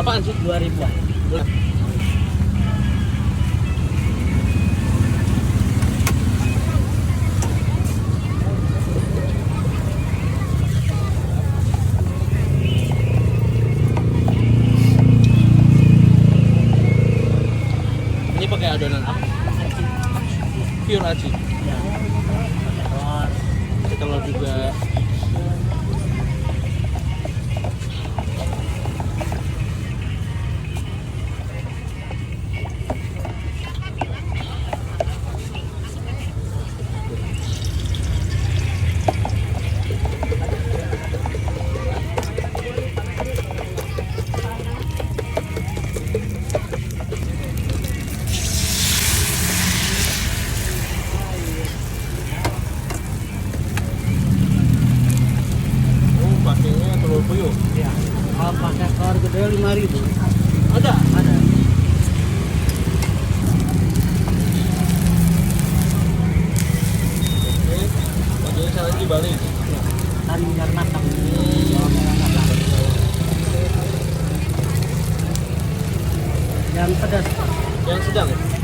Berapaan sih? 2.000-an. Ini pakai adonan apa? Pure aci. Ya. Pakai telur. Telur juga. Oh, pakainya telur puyuh. Ya. Kalau pakai telur gede 5.000. Ada. Ada. Oke. Pakainya salah di Bali. Ya. Tari biar matang. Bawang merah matang. Yang pedas. Yang sedang ya?